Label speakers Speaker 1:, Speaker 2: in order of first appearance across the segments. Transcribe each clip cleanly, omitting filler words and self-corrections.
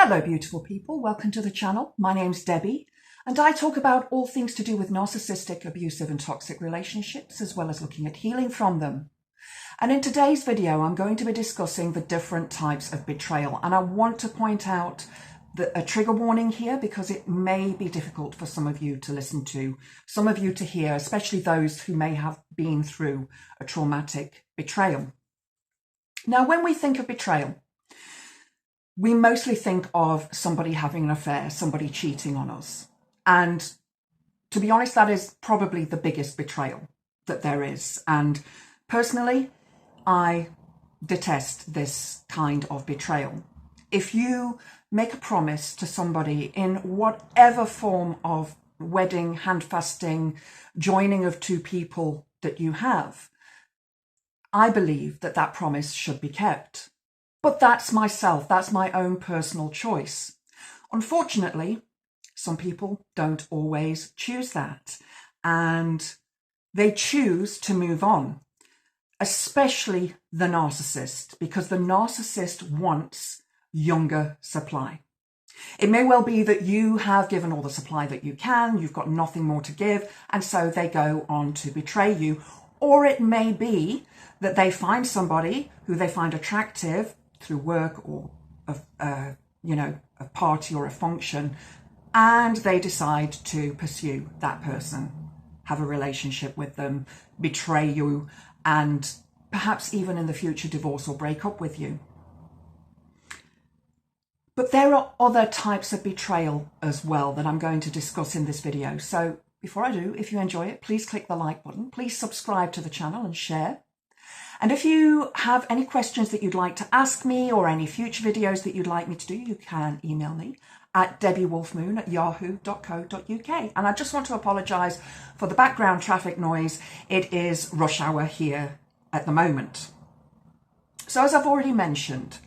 Speaker 1: Hello beautiful people, welcome to the channel. My name's Debbie and I talk about all things to do with narcissistic, abusive and toxic relationships, as well as looking at healing from them. And in today's video I'm going to be discussing the different types of betrayal, and I want to point out a trigger warning here because it may be difficult for some of you to listen to, some of you to hear, especially those who may have been through a traumatic betrayal. Now, when we think of betrayal, we mostly think of somebody having an affair, somebody cheating on us. And to be honest, that is probably the biggest betrayal that there is. And personally, I detest this kind of betrayal. If you make a promise to somebody in whatever form of wedding, handfasting, joining of two people that you have, I believe that that promise should be kept. But that's myself, that's my own personal choice. Unfortunately, some people don't always choose that, and they choose to move on, especially the narcissist, because the narcissist wants younger supply. It may well be that you have given all the supply that you can, you've got nothing more to give, and so they go on to betray you. Or it may be that they find somebody who they find attractive through work or a party or a function, and they decide to pursue that person, have a relationship with them, betray you, and perhaps even in the future divorce or break up with you. But there are other types of betrayal as well that I'm going to discuss in this video. So before I do, if you enjoy it, please click the like button, please subscribe to the channel and share. And if you have any questions that you'd like to ask me or any future videos that you'd like me to do, you can email me at debbiewolfmoon@yahoo.co.uk. And I just want to apologise for the background traffic noise. It is rush hour here at the moment. So as I've already mentioned,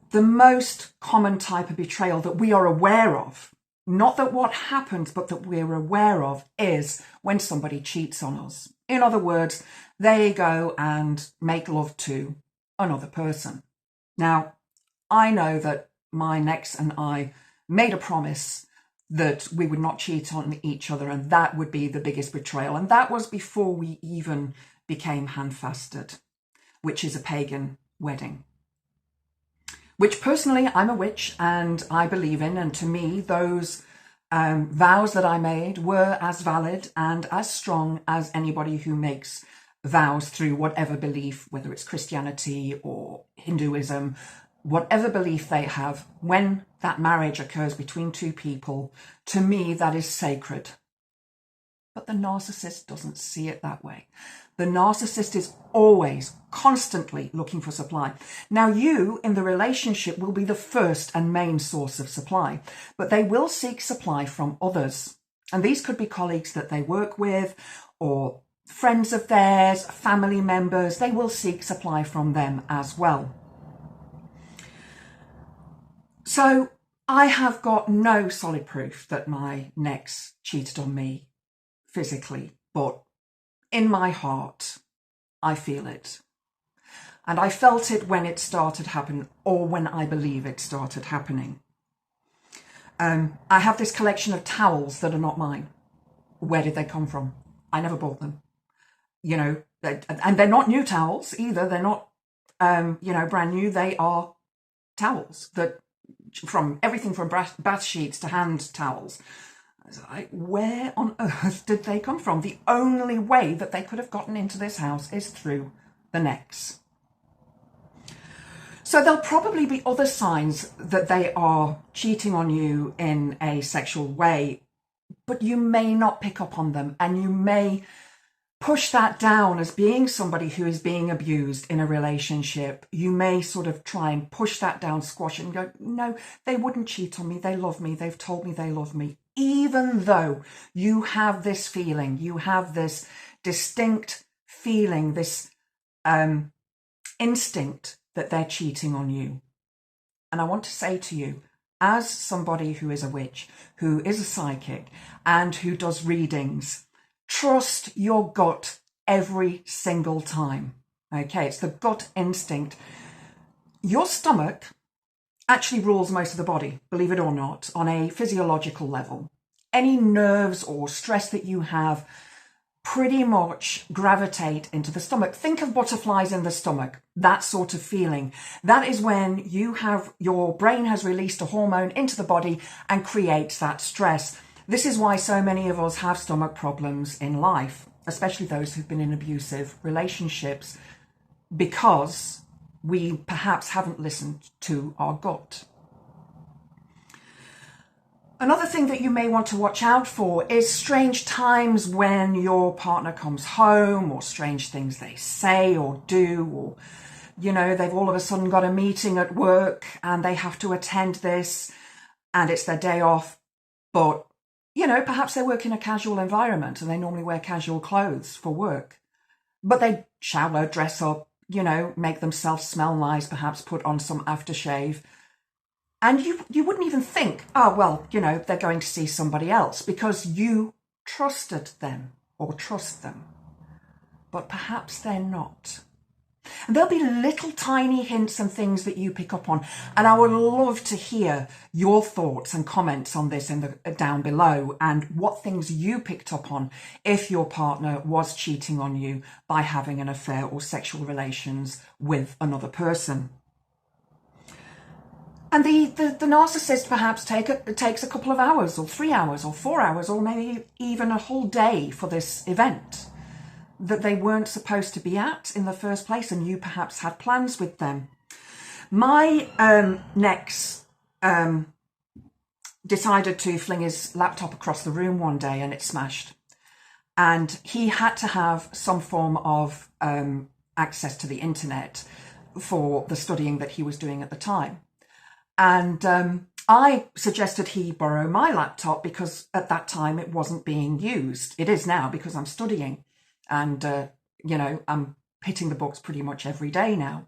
Speaker 1: the most common type of betrayal that we are aware of, not that what happens, but that we're aware of, is when somebody cheats on us. In other words, they go and make love to another person. Now, I know that my ex and I made a promise that we would not cheat on each other, and that would be the biggest betrayal. And that was before we even became handfasted, which is a pagan wedding, which personally I'm a witch and I believe in. And to me, those vows that I made were as valid and as strong as anybody who makes vows through whatever belief, whether it's Christianity or Hinduism, whatever belief they have. When that marriage occurs between two people, to me, that is sacred. But the narcissist doesn't see it that way. The narcissist is always, constantly looking for supply. Now, you in the relationship will be the first and main source of supply, but they will seek supply from others. And these could be colleagues that they work with or friends of theirs, family members. They will seek supply from them as well. So I have got no solid proof that my ex cheated on me physically, but in my heart, I feel it. And I felt it when it started happening, or when I believe it started happening. I have this collection of towels that are not mine. Where did they come from? I never bought them. You know, and they're not new towels either. They're not, brand new. They are towels that, from everything from bath sheets to hand towels. I was like, where on earth did they come from? The only way that they could have gotten into this house is through the ex. So there'll probably be other signs that they are cheating on you in a sexual way, but you may not pick up on them, and you may push that down as being somebody who is being abused in a relationship. You may sort of try and push that down, squash it and go, no, they wouldn't cheat on me. They love me. They've told me they love me. Even though you have this feeling, you have this distinct feeling, this instinct that they're cheating on you. And I want to say to you, as somebody who is a witch, who is a psychic, and who does readings, trust your gut every single time. Okay, it's the gut instinct. Your stomach actually rules most of the body, believe it or not, on a physiological level. Any nerves or stress that you have pretty much gravitate into the stomach. Think of butterflies in the stomach, that sort of feeling. That is when your brain has released a hormone into the body and creates that stress. This is why so many of us have stomach problems in life, especially those who've been in abusive relationships, because we perhaps haven't listened to our gut. Another thing that you may want to watch out for is strange times when your partner comes home, or strange things they say or do, or, you know, they've all of a sudden got a meeting at work and they have to attend this and it's their day off. But, you know, perhaps they work in a casual environment and they normally wear casual clothes for work, but they shower, dress up, you know, make themselves smell nice, perhaps put on some aftershave. And you wouldn't even think, oh, well, you know, they're going to see somebody else because you trusted them or trust them. But perhaps they're not. And there'll be little tiny hints and things that you pick up on. And I would love to hear your thoughts and comments on this down below, and what things you picked up on if your partner was cheating on you by having an affair or sexual relations with another person. And the narcissist perhaps takes a couple of hours or 3 hours or 4 hours or maybe even a whole day for this event that they weren't supposed to be at in the first place, and you perhaps had plans with them. My next decided to fling his laptop across the room one day and it smashed. And he had to have some form of access to the internet for the studying that he was doing at the time. And I suggested he borrow my laptop because at that time it wasn't being used. It is now because I'm studying and, you know, I'm hitting the books pretty much every day now.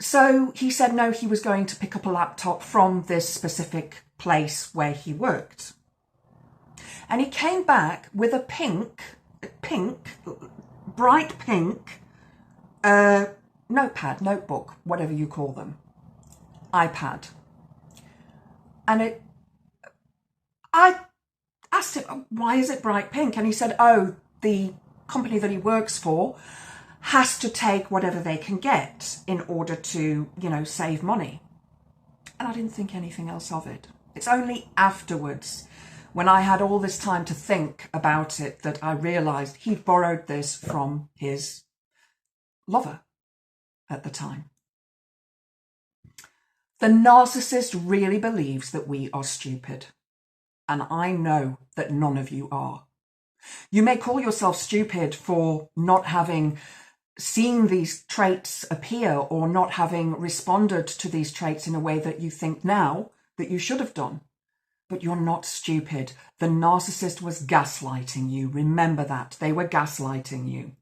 Speaker 1: So he said no, he was going to pick up a laptop from this specific place where he worked. And he came back with a bright pink notepad, notebook, whatever you call them. iPad. And I asked him, why is it bright pink? And he said, oh, the company that he works for has to take whatever they can get in order to, you know, save money. And I didn't think anything else of it. It's only afterwards, when I had all this time to think about it, that I realized he'd borrowed this from his lover at the time. The narcissist really believes that we are stupid. And I know that none of you are. You may call yourself stupid for not having seen these traits appear or not having responded to these traits in a way that you think now that you should have done. But you're not stupid. The narcissist was gaslighting you. Remember that. They were gaslighting you.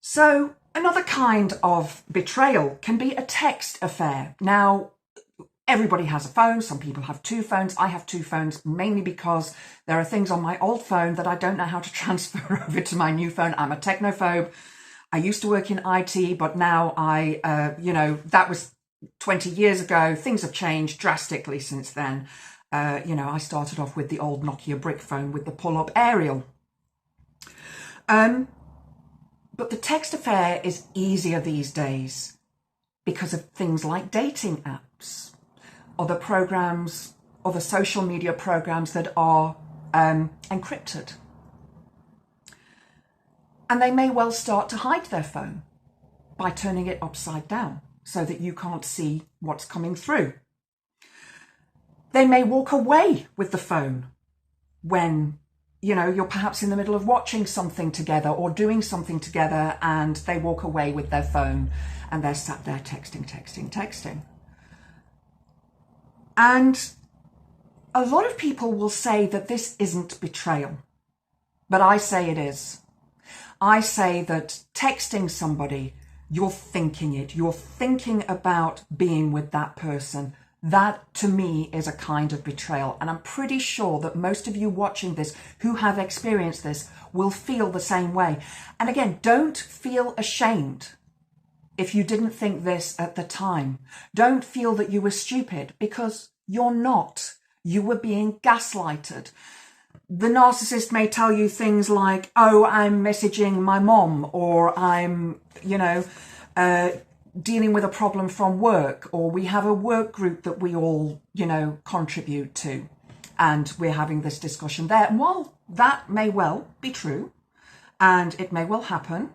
Speaker 1: So another kind of betrayal can be a text affair. Now, everybody has a phone. Some people have two phones. I have two phones, mainly because there are things on my old phone that I don't know how to transfer over to my new phone. I'm a technophobe. I used to work in IT, but now you know, that was 20 years ago. Things have changed drastically since then. You know, I started off with the old Nokia brick phone with the pull-up aerial. But the text affair is easier these days because of things like dating apps, other programs, other social media programs that are encrypted. And they may well start to hide their phone by turning it upside down so that you can't see what's coming through. They may walk away with the phone when, you know, you're perhaps in the middle of watching something together or doing something together, and they walk away with their phone and they're sat there texting. And a lot of people will say that this isn't betrayal, but I say it is. I say that texting somebody, you're thinking it, you're thinking about being with that person. That, to me, is a kind of betrayal. And I'm pretty sure that most of you watching this who have experienced this will feel the same way. And again, don't feel ashamed if you didn't think this at the time. Don't feel that you were stupid, because you're not. You were being gaslighted. The narcissist may tell you things like, oh, I'm messaging my mom, or I'm, dealing with a problem from work, or we have a work group that we all, contribute to, and we're having this discussion there. And while that may well be true, and it may well happen,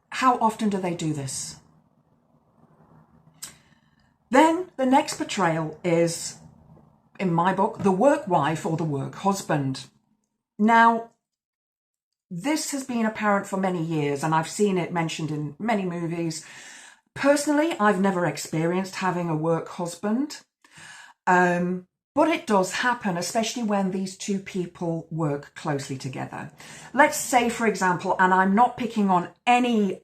Speaker 1: how often do they do this? Then the next betrayal is, in my book, the work wife or the work husband. Now, this has been apparent for many years, and I've seen it mentioned in many movies. Personally, I've never experienced having a work husband, but it does happen, especially when these two people work closely together. Let's say, for example, and I'm not picking on any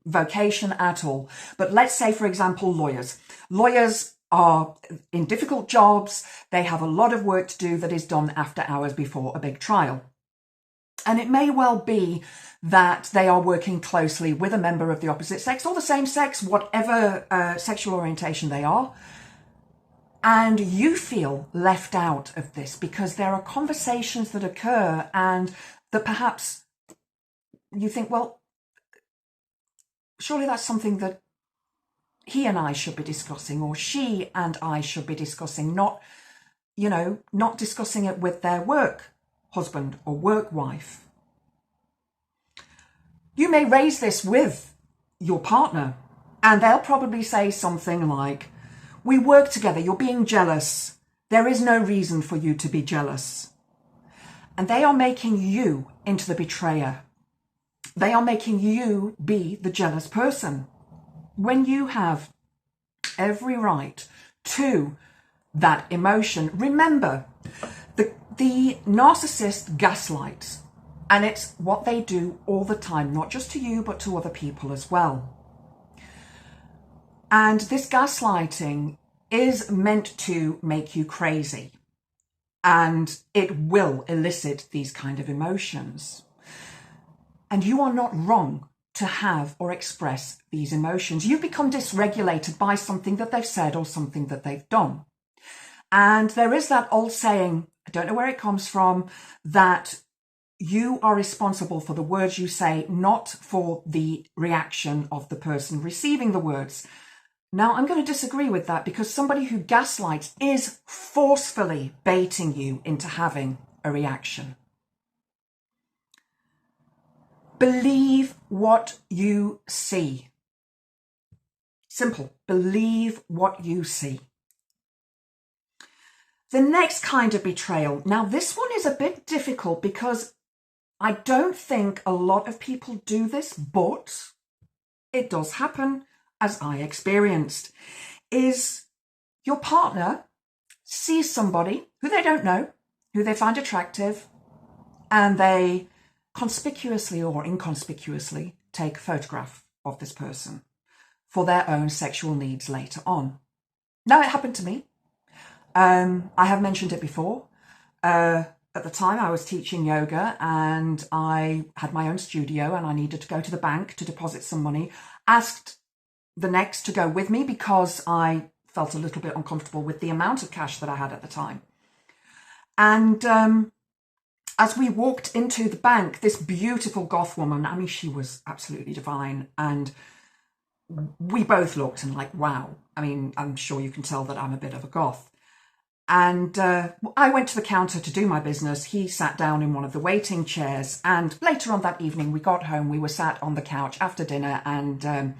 Speaker 1: vocation at all, but let's say, for example, lawyers. Lawyers are in difficult jobs. They have a lot of work to do that is done after hours before a big trial. And it may well be that they are working closely with a member of the opposite sex or the same sex, whatever sexual orientation they are. And you feel left out of this because there are conversations that occur and that perhaps you think, well, surely that's something that he and I should be discussing, or she and I should be discussing, not discussing it with their work husband or work wife. You may raise this with your partner, and they'll probably say something like, we work together, you're being jealous. There is no reason for you to be jealous. And they are making you into the betrayer. They are making you be the jealous person, when you have every right to that emotion. Remember, the narcissist gaslights, and it's what they do all the time, not just to you, but to other people as well. And this gaslighting is meant to make you crazy, and it will elicit these kind of emotions. And you are not wrong to have or express these emotions. You've become dysregulated by something that they've said or something that they've done. And there is that old saying, I don't know where it comes from, that you are responsible for the words you say, not for the reaction of the person receiving the words. Now, I'm going to disagree with that, because somebody who gaslights is forcefully baiting you into having a reaction. Believe what you see. Simple. Believe what you see. The next kind of betrayal. Now, this one is a bit difficult because I don't think a lot of people do this, but it does happen, as I experienced, is your partner sees somebody who they don't know, who they find attractive, and they conspicuously or inconspicuously take a photograph of this person for their own sexual needs later on. Now, it happened to me. I have mentioned it before. At the time, I was teaching yoga and I had my own studio and I needed to go to the bank to deposit some money. Asked the next to go with me because I felt a little bit uncomfortable with the amount of cash that I had at the time. And as we walked into the bank, this beautiful goth woman, I mean, she was absolutely divine. And we both looked and like, wow. I mean, I'm sure you can tell that I'm a bit of a goth. And I went to the counter to do my business. He sat down in one of the waiting chairs. And later on that evening, we got home. We were sat on the couch after dinner. And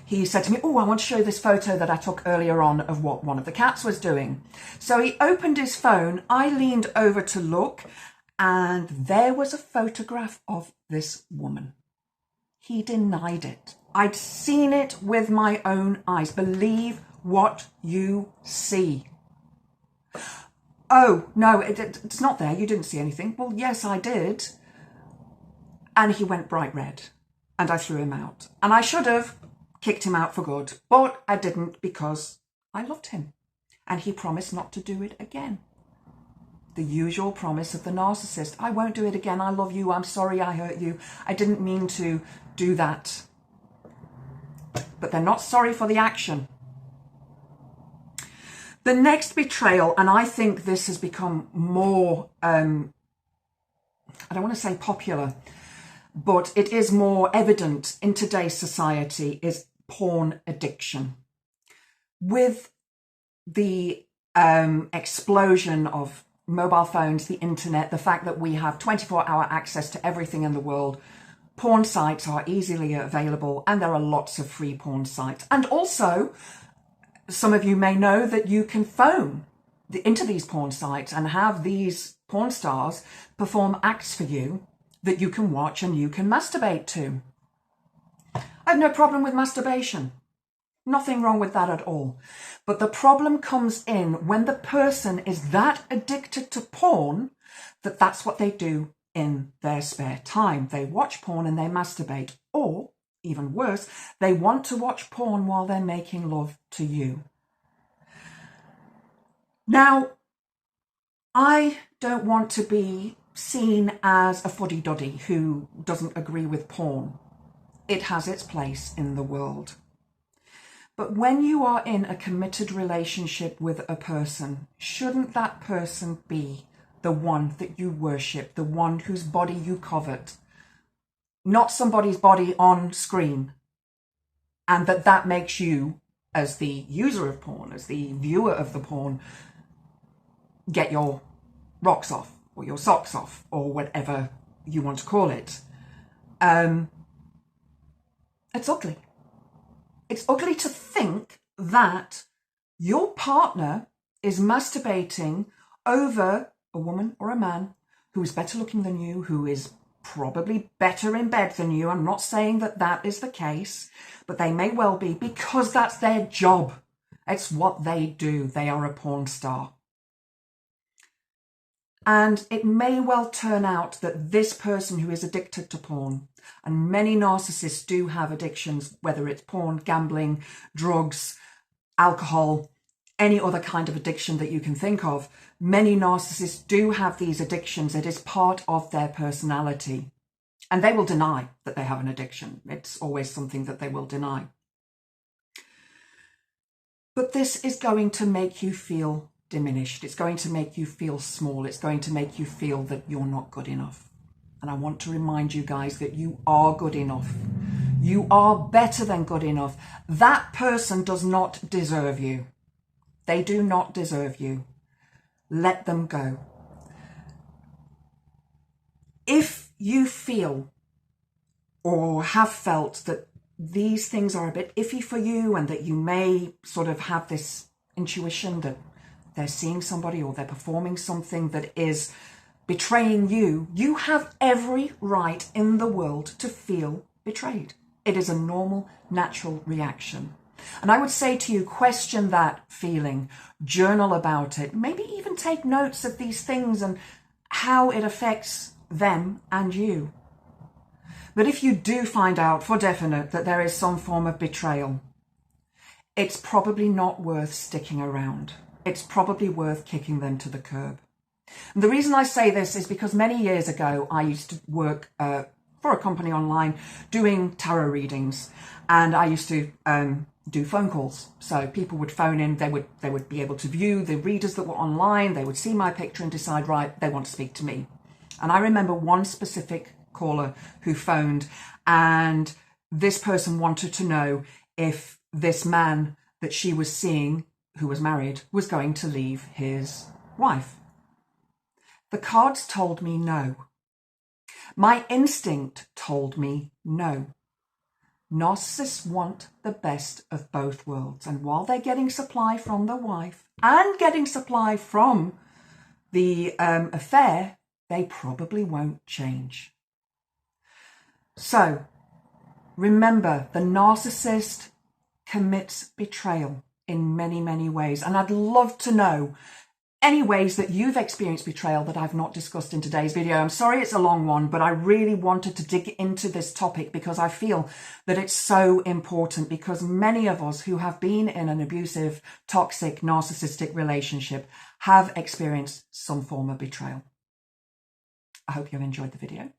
Speaker 1: he said to me, oh, I want to show you this photo that I took earlier on of what one of the cats was doing. So he opened his phone. I leaned over to look. And there was a photograph of this woman. He denied it. I'd seen it with my own eyes. Believe what you see. Oh, no, it's not there. You didn't see anything. Well, yes, I did. And he went bright red and I threw him out. And I should have kicked him out for good, but I didn't because I loved him. And he promised not to do it again. The usual promise of the narcissist. I won't do it again. I love you. I'm sorry I hurt you. I didn't mean to do that. but they're not sorry for the action. The next betrayal, and I think this has become more, I don't want to say popular, but it is more evident in today's society, is porn addiction. With the explosion of mobile phones, the internet, the fact that we have 24-hour access to everything in the world, porn sites are easily available, and there are lots of free porn sites. And also, some of you may know that you can phone into these porn sites and have these porn stars perform acts for you that you can watch and you can masturbate to. I have no problem with masturbation. Nothing wrong with that at all. But the problem comes in when the person is that addicted to porn that that's what they do in their spare time. They watch porn and they masturbate, or even worse, they want to watch porn while they're making love to you. Now, I don't want to be seen as a fuddy-duddy who doesn't agree with porn. It has its place in the world. But when you are in a committed relationship with a person, shouldn't that person be the one that you worship, the one whose body you covet, not somebody's body on screen, and that makes you, as the user of porn, as the viewer of the porn, get your rocks off or your socks off or whatever you want to call it. It's ugly. It's ugly to think that your partner is masturbating over a woman or a man who is better looking than you, who is probably better in bed than you. I'm not saying that that is the case, but they may well be, because that's their job. It's what they do. They are a porn star. And it may well turn out that this person who is addicted to porn, and many narcissists do have addictions, whether it's porn, gambling, drugs, alcohol, any other kind of addiction that you can think of, many narcissists do have these addictions. It is part of their personality. And they will deny that they have an addiction. It's always something that they will deny. But this is going to make you feel diminished. It's going to make you feel small. It's going to make you feel that you're not good enough. And I want to remind you guys that you are good enough. You are better than good enough. That person does not deserve you. They do not deserve you. Let them go. If you feel or have felt that these things are a bit iffy for you, and that you may sort of have this intuition that they're seeing somebody or they're performing something that is betraying you, you have every right in the world to feel betrayed. It is a normal, natural reaction. And I would say to you, question that feeling, journal about it, maybe even take notes of these things and how it affects them and you. But if you do find out for definite that there is some form of betrayal, it's probably not worth sticking around. It's probably worth kicking them to the curb. And the reason I say this is because many years ago, I used to work for a company online doing tarot readings, and I used to do phone calls. So people would phone in, they would be able to view the readers that were online, they would see my picture and decide, right, they want to speak to me. And I remember one specific caller who phoned, and this person wanted to know if this man that she was seeing, who was married, was going to leave his wife. The cards told me no. My instinct told me no. Narcissists want the best of both worlds. And while they're getting supply from the wife and getting supply from the affair, they probably won't change. So remember, the narcissist commits betrayal in many, many ways. And I'd love to know any ways that you've experienced betrayal that I've not discussed in today's video. I'm sorry it's a long one, but I really wanted to dig into this topic because I feel that it's so important, because many of us who have been in an abusive, toxic, narcissistic relationship have experienced some form of betrayal. I hope you've enjoyed the video.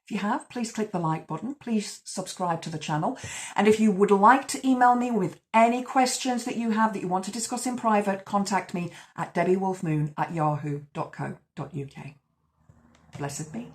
Speaker 1: If If you have, please click the like button. Please subscribe to the channel. And if you would like to email me with any questions that you have that you want to discuss in private, contact me at debbiewolfmoon@yahoo.co.uk. Blessed be.